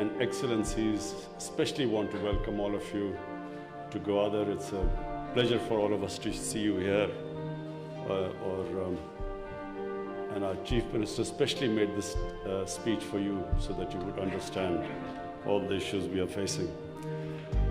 and excellencies, especially want to welcome all of you to Gwadar. It's a pleasure for all of us to see you here. And our Chief Minister especially made this speech for you so that you would understand all the issues we are facing.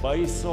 2200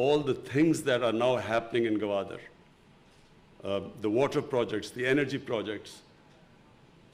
all the things that are now happening in Gwadar, the water projects, the energy projects.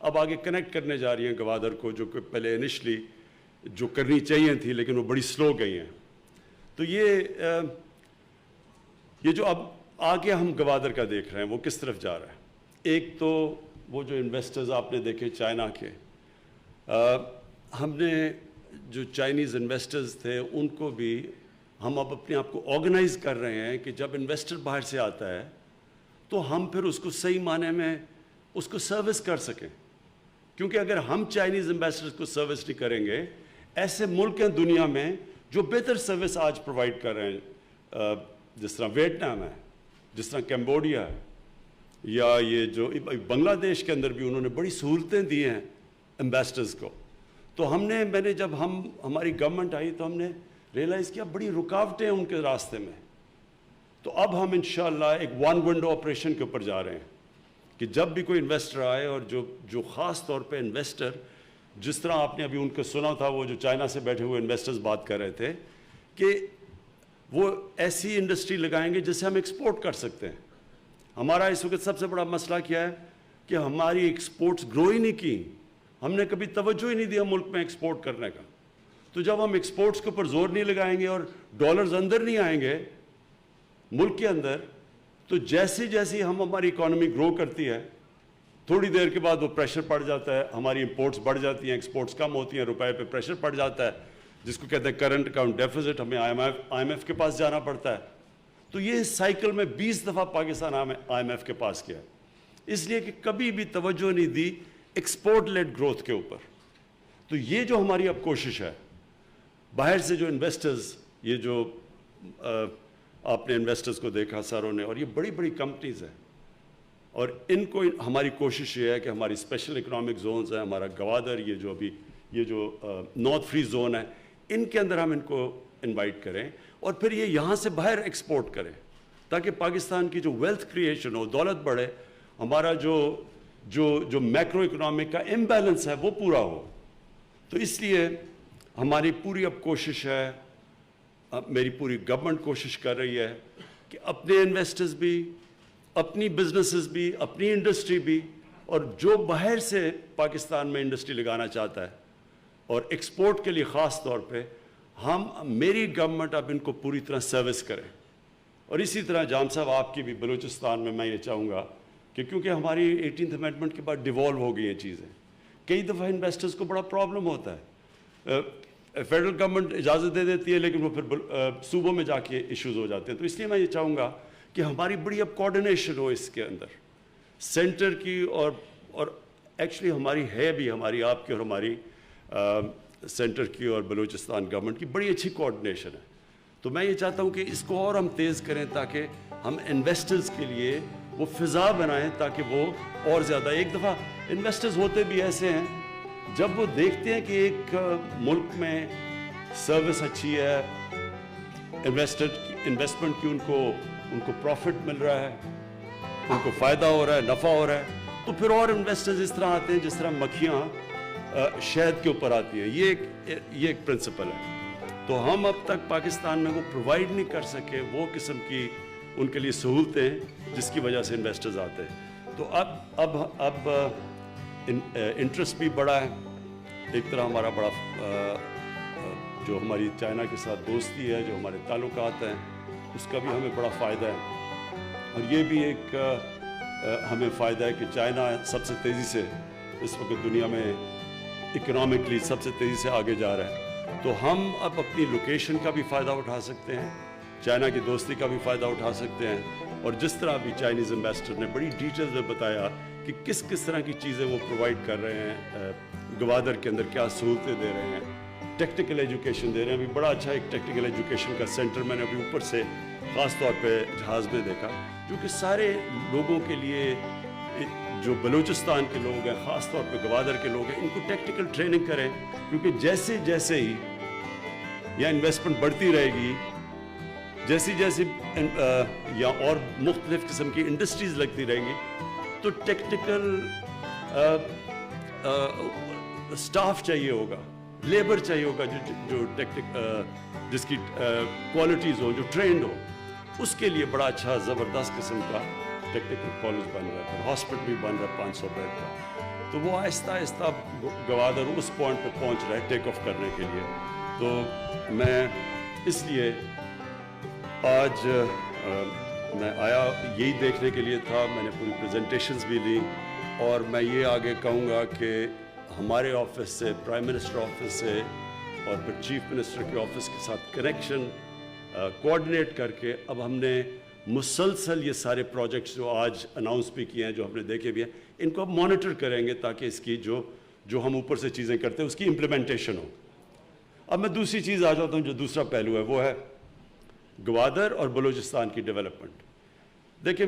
اب آگے connect کرنے جا رہی ہیں گوادر کو, جو کہ پہلے انیشلی جو کرنی چاہیے تھی لیکن وہ بڑی سلو گئی ہیں. تو یہ جو اب آگے ہم گوادر کا دیکھ رہے ہیں وہ کس طرف جا رہا ہے. ایک تو وہ جو انویسٹرز آپ نے دیکھے چائنا کے, ہم نے جو چائنیز انویسٹرز تھے ان کو بھی ہم اب اپنے آپ کو آرگنائز کر رہے ہیں کہ جب انویسٹر باہر سے آتا ہے تو ہم پھر اس کو صحیح معنی میں اس کو سروس کر سکیں. کیونکہ اگر ہم چائنیز انویسٹرز کو سروس نہیں کریں گے, ایسے ملک ہیں دنیا میں جو بہتر سروس آج پرووائڈ کر رہے ہیں, جس طرح ویتنام ہے, جس طرح کمبوڈیا ہے, یا یہ جو بنگلہ دیش کے اندر بھی انہوں نے بڑی سہولتیں دی ہیں انویسٹرز کو. تو میں نے جب ہماری گورنمنٹ آئی تو ہم نے ریئلائز کیا بڑی رکاوٹیں ان کے راستے میں. تو اب ہم انشاءاللہ ایک ون ونڈو آپریشن کے اوپر جا رہے ہیں کہ جب بھی کوئی انویسٹر آئے, اور جو خاص طور پہ انویسٹر, جس طرح آپ نے ابھی ان کو سنا تھا, وہ جو چائنا سے بیٹھے ہوئے انویسٹرز بات کر رہے تھے کہ وہ ایسی انڈسٹری لگائیں گے جس سے ہم ایکسپورٹ کر سکتے ہیں. ہمارا اس وقت سب سے بڑا مسئلہ کیا ہے کہ ہماری ایکسپورٹس گرو ہی نہیں کی, ہم نے کبھی توجہ ہی نہیں دیا ملک میں ایکسپورٹ کرنے کا. تو جب ہم ایکسپورٹس کے اوپر زور نہیں لگائیں گے اور ڈالرز اندر نہیں آئیں گے ملک کے اندر, تو جیسے جیسے ہماری اکانومی گرو کرتی ہے تھوڑی دیر کے بعد وہ پریشر پڑ جاتا ہے, ہماری امپورٹس بڑھ جاتی ہیں, ایکسپورٹس کم ہوتی ہیں, روپے پہ پریشر پڑ جاتا ہے, جس کو کہتے ہیں کرنٹ اکاؤنٹ ڈیفیسٹ, ہمیں آئی ایم ایف کے پاس جانا پڑتا ہے. تو یہ سائیکل میں 20 دفعہ پاکستان آئی ایم ایف کے پاس کیا, اس لیے کہ کبھی بھی توجہ نہیں دی ایکسپورٹ لیڈ گروتھ کے اوپر. تو یہ جو ہماری اب کوشش ہے, باہر سے جو انویسٹرز, یہ جو آپ نے انویسٹرز کو دیکھا ساروں نے, اور یہ بڑی بڑی کمپنیز ہیں, اور ان کو ہماری کوشش یہ ہے کہ ہماری اسپیشل اکنامک زونز ہیں, ہمارا گوادر, یہ جو نارتھ فری زون ہے, ان کے اندر ہم ان کو انوائٹ کریں اور پھر یہ یہاں سے باہر ایکسپورٹ کریں تاکہ پاکستان کی جو ویلتھ کریشن ہو, دولت بڑھے, ہمارا جو میکرو اکنامک کا امبیلنس ہے وہ پورا ہو. تو اس لیے ہماری پوری اب کوشش ہے, میری پوری گورنمنٹ کوشش کر رہی ہے کہ اپنے انویسٹرز بھی, اپنی بزنسز بھی, اپنی انڈسٹری بھی, اور جو باہر سے پاکستان میں انڈسٹری لگانا چاہتا ہے اور ایکسپورٹ کے لیے خاص طور پہ, میری گورنمنٹ اب ان کو پوری طرح سروس کرے. اور اسی طرح جام صاحب آپ کی بھی بلوچستان میں یہ چاہوں گا کہ کیونکہ ہماری 18th امینڈمنٹ کے بعد ڈیوالو ہو گئی ہیں چیزیں, کئی دفعہ انویسٹرز کو بڑا پرابلم ہوتا ہے, فیڈرل گورنمنٹ اجازت دے دیتی ہے لیکن وہ پھر صوبوں میں جا کے ایشوز ہو جاتے ہیں. تو اس لیے میں یہ چاہوں گا کہ ہماری بڑی اب کوارڈینیشن ہو اس کے اندر سینٹر کی, اور ایکچولی ہماری ہے بھی, ہماری آپ کی اور ہماری سینٹر کی اور بلوچستان گورنمنٹ کی بڑی اچھی کوارڈینیشن ہے. تو میں یہ چاہتا ہوں کہ اس کو اور ہم تیز کریں تاکہ ہم انویسٹرز کے لیے وہ فضا بنائیں تاکہ وہ اور زیادہ, ایک دفعہ انویسٹرز ہوتے بھی ایسے ہیں جب وہ دیکھتے ہیں کہ ایک ملک میں سروس اچھی ہے, انویسٹمنٹ کی ان کو پروفٹ مل رہا ہے, ان کو فائدہ ہو رہا ہے, نفع ہو رہا ہے, تو پھر اور انویسٹرز اس طرح آتے ہیں جس طرح مکھیاں شہد کے اوپر آتی ہیں. یہ ایک پرنسپل ہے. تو ہم اب تک پاکستان میں وہ پرووائڈ نہیں کر سکے وہ قسم کی ان کے لیے سہولتیں جس کی وجہ سے انویسٹرز آتے ہیں. تو اب انٹرسٹ بھی بڑا ہے, ایک طرح ہمارا بڑا جو ہماری چائنا کے ساتھ دوستی ہے, جو ہمارے تعلقات ہیں, اس کا بھی ہمیں بڑا فائدہ ہے. اور یہ بھی ایک ہمیں فائدہ ہے کہ چائنا سب سے تیزی سے اس وقت دنیا میں اکنامکلی سب سے تیزی سے آگے جا رہا ہے. تو ہم اب اپنی لوکیشن کا بھی فائدہ اٹھا سکتے ہیں, چائنا کی دوستی کا بھی فائدہ اٹھا سکتے ہیں, اور جس طرح ابھی چائنیز انویسٹر نے بڑی ڈیٹیل میں بتایا کہ کس طرح کی چیزیں وہ پرووائڈ کر رہے ہیں گوادر کے اندر, کیا سہولتیں دے رہے ہیں, ٹیکنیکل ایجوکیشن دے رہے ہیں. ابھی بڑا اچھا ایک ٹیکنیکل ایجوکیشن کا سینٹر میں نے ابھی اوپر سے خاص طور پہ جہاز میں دیکھا, جو کہ سارے لوگوں کے لیے, جو بلوچستان کے لوگ ہیں, خاص طور پہ گوادر کے لوگ ہیں, ان کو ٹیکنیکل ٹریننگ کریں, کیونکہ جیسے جیسے ہی یا انویسٹمنٹ بڑھتی رہے گی, جیسی یا اور مختلف قسم کی انڈسٹریز لگتی رہیں گی, تو ٹیکنیکل سٹاف چاہیے ہوگا, لیبر چاہیے ہوگا جو جس کی کوالٹیز ہو, جو ٹرینڈ ہو. اس کے لیے بڑا اچھا زبردست قسم کا ٹیکنیکل کالج بن رہا ہے, پھر ہاسپٹل بھی بن رہا ہے 500 بیڈ کا. تو وہ آہستہ آہستہ گوادر اس پوائنٹ پہ پہنچ رہا ہے ٹیک آف کرنے کے لیے. تو میں اس لیے آج میں آیا یہی دیکھنے کے لیے تھا. میں نے پوری پریزنٹیشنز بھی لی اور میں یہ آگے کہوں گا کہ ہمارے آفس سے, پرائم منسٹر آفس سے اور پھر چیف منسٹر کے آفس کے ساتھ کنیکشن کوآرڈینیٹ کر کے اب ہم نے مسلسل یہ سارے پروجیکٹس جو آج اناؤنس بھی کیے ہیں, جو ہم نے دیکھے بھی ہیں, ان کو اب مانیٹر کریں گے تاکہ اس کی جو ہم اوپر سے چیزیں کرتے ہیں اس کی امپلیمنٹیشن ہو. اب میں دوسری چیز آ جاتا ہوں, جو دوسرا پہلو ہے وہ ہے گوادر اور بلوچستان کی ڈیولپمنٹ. دیکھیں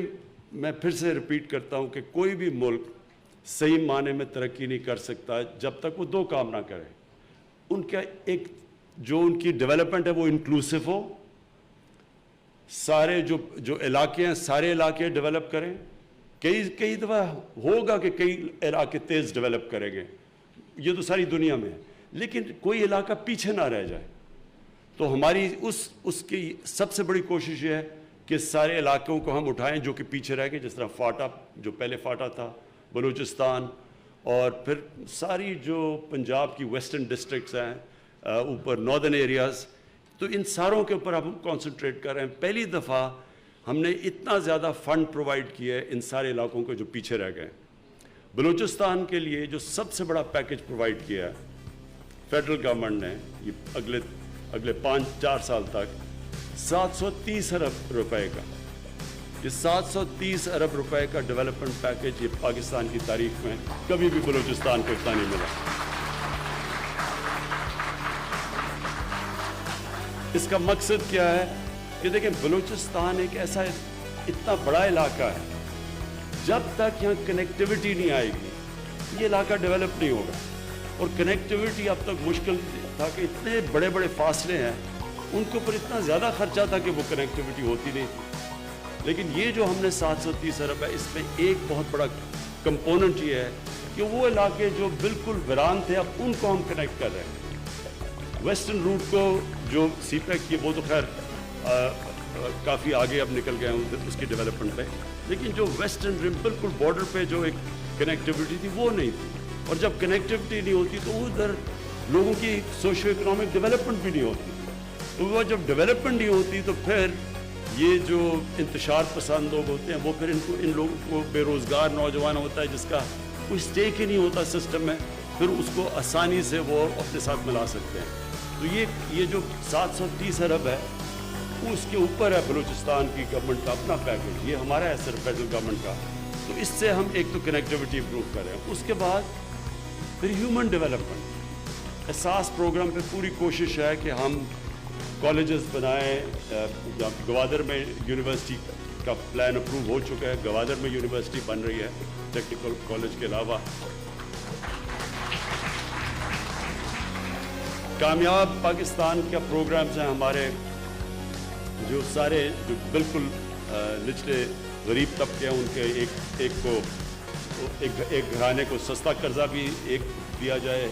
میں پھر سے ریپیٹ کرتا ہوں کہ کوئی بھی ملک صحیح معنی میں ترقی نہیں کر سکتا جب تک وہ دو کام نہ کرے. ان کا ایک جو ان کی ڈیولپمنٹ ہے وہ انکلوسیو ہو, سارے جو علاقے ہیں سارے علاقے ڈیولپ کریں. کئی دفعہ ہوگا کہ کئی علاقے تیز ڈیولپ کریں گے, یہ تو ساری دنیا میں ہے, لیکن کوئی علاقہ پیچھے نہ رہ جائے. تو ہماری اس کی سب سے بڑی کوشش یہ ہے کہ سارے علاقوں کو ہم اٹھائیں جو کہ پیچھے رہ گئے, جس طرح فاٹا جو پہلے فاٹا تھا, بلوچستان, اور پھر ساری جو پنجاب کی ویسٹرن ڈسٹرکٹس ہیں, اوپر ناردرن ایریاز, تو ان ساروں کے اوپر ہم کنسنٹریٹ کر رہے ہیں. پہلی دفعہ ہم نے اتنا زیادہ فنڈ پرووائڈ کیا ہے ان سارے علاقوں کو جو پیچھے رہ گئے. بلوچستان کے لیے جو سب سے بڑا پیکج پرووائڈ کیا ہے فیڈرل گورنمنٹ نے, یہ اگلے 5-4 سال تک 730 ارب روپے کا, یہ 730 ارب روپے کا ڈیولپمنٹ پیکج یہ پاکستان کی تاریخ میں کبھی بھی بلوچستان کو اتنا نہیں ملا. اس کا مقصد کیا ہے کہ دیکھیں بلوچستان ایک ایسا اتنا بڑا علاقہ ہے, جب تک یہاں کنیکٹیوٹی نہیں آئے گی یہ علاقہ ڈیولپ نہیں ہوگا. اور کنیکٹیوٹی اب تک مشکل تھا کہ اتنے بڑے بڑے فاصلے ہیں, ان کے اوپر اتنا زیادہ خرچہ تھا کہ وہ کنیکٹیوٹی ہوتی نہیں تھی. لیکن یہ جو ہم نے 730 ارب ہے, اس میں ایک بہت بڑا کمپوننٹ یہ ہے کہ وہ علاقے جو بالکل ویران تھے اب ان کو ہم کنیکٹ کر رہے ہیں. ویسٹرن روٹ کو جو سی پیک کی وہ تو خیر کافی آگے اب نکل گئے ہیں اس کی ڈیولپمنٹ پہ, لیکن جو ویسٹرن رم بالکل بارڈر پہ جو ایک کنیکٹیوٹی تھی وہ نہیں تھی. اور جب کنیکٹیوٹی نہیں ہوتی تو ادھر لوگوں کی سوشو اکنامک ڈیولپمنٹ بھی نہیں ہوتی. تو وہ جب ڈیولپمنٹ نہیں ہوتی تو پھر یہ جو انتشار پسند لوگ ہوتے ہیں وہ پھر ان لوگوں کو بے روزگار نوجوان ہوتا ہے جس کا کوئی اسٹیک ہی نہیں ہوتا سسٹم میں, پھر اس کو آسانی سے وہ اپنے ساتھ ملا سکتے ہیں. تو یہ جو 730 ارب ہے اس کے اوپر ہے بلوچستان کی گورنمنٹ کا اپنا پیکج, یہ ہمارا ہے صرف فیڈرل گورنمنٹ کا. تو اس سے ہم ایک تو کنیکٹیوٹی امپروو کر رہے ہیں. اس کے بعد پھر ہیومن ڈیولپمنٹ احساس پروگرام پہ پوری کوشش ہے کہ ہم کالجز بنائیں. گوادر میں یونیورسٹی کا پلان اپروو ہو چکا ہے, گوادر میں یونیورسٹی بن رہی ہے ٹیکنیکل کالج کے علاوہ. کامیاب پاکستان کا پروگرامز ہیں ہمارے, جو سارے جو بالکل نچلے غریب طبقے ہیں ان کے ایک گھرانے کو سستا قرضہ بھی ایک دیا جائے,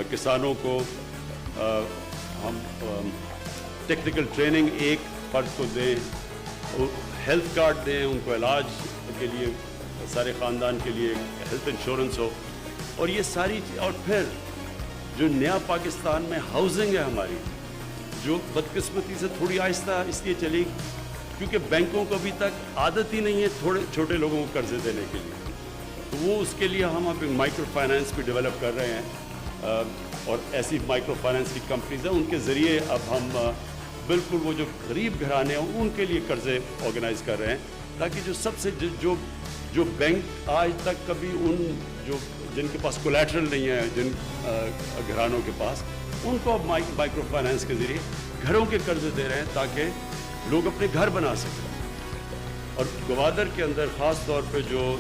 کسانوں کو ہم ٹیکنیکل ٹریننگ ایک فرد کو دیں, ہیلتھ کارڈ دیں ان کو علاج کے لیے, سارے خاندان کے لیے ہیلتھ انشورنس ہو. اور یہ ساری اور پھر جو نیا پاکستان میں ہاؤسنگ ہے ہماری, جو بدقسمتی سے تھوڑی آہستہ اس لیے چلی کیونکہ بینکوں کو ابھی تک عادت ہی نہیں ہے تھوڑے چھوٹے لوگوں کو قرضے دینے کے لیے. تو وہ اس کے لیے ہم اب مائکرو فائنانس بھی ڈیولپ کر رہے ہیں, اور ایسی مائکرو فائنانس کی کمپنیز ہیں ان کے ذریعے اب ہم بالکل وہ جو غریب گھرانے ہیں ان کے لیے قرضے آرگنائز کر رہے ہیں, تاکہ جو سب سے جو بینک آج تک کبھی جن کے پاس کولیٹرل نہیں ہے, جن گھرانوں کے پاس, ان کو اب مائکرو فائنانس کے ذریعے گھروں کے قرضے دے رہے ہیں تاکہ لوگ اپنے گھر بنا سکیں. اور گوادر کے اندر خاص طور پہ جو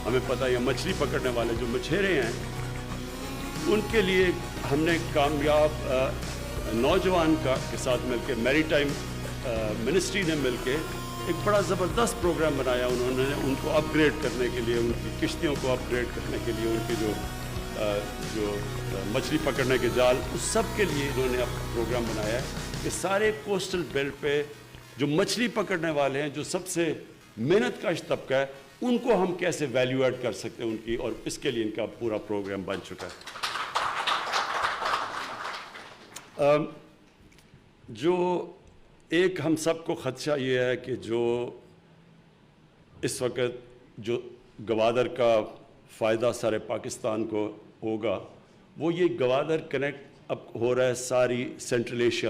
ہمیں پتہ ہے مچھلی پکڑنے والے جو مچھیرے ہیں, ان کے لیے ہم نے کامیاب نوجوان کے ساتھ مل کے میری ٹائم منسٹری نے مل کے ایک بڑا زبردست پروگرام بنایا. انہوں نے ان کو اپ گریڈ کرنے کے لیے, ان کی کشتیوں کو اپ گریڈ کرنے کے لیے, ان کی جو مچھلی پکڑنے کے جال, اس سب کے لیے انہوں نے اب پروگرام بنایا ہے کہ سارے کوسٹل بیلٹ پہ جو مچھلی پکڑنے والے ہیں, جو سب سے محنت کش طبقہ ہے, ان کو ہم کیسے ویلیو ایڈ کر سکتے ہیں ان کی, اور اس کے لیے ان کا پورا پروگرام بن چکا ہے. جو ایک ہم سب کو خدشہ یہ ہے کہ جو اس وقت جو گوادر کا فائدہ سارے پاکستان کو ہوگا, وہ یہ گوادر کنیکٹ اب ہو رہا ہے ساری سینٹرل ایشیا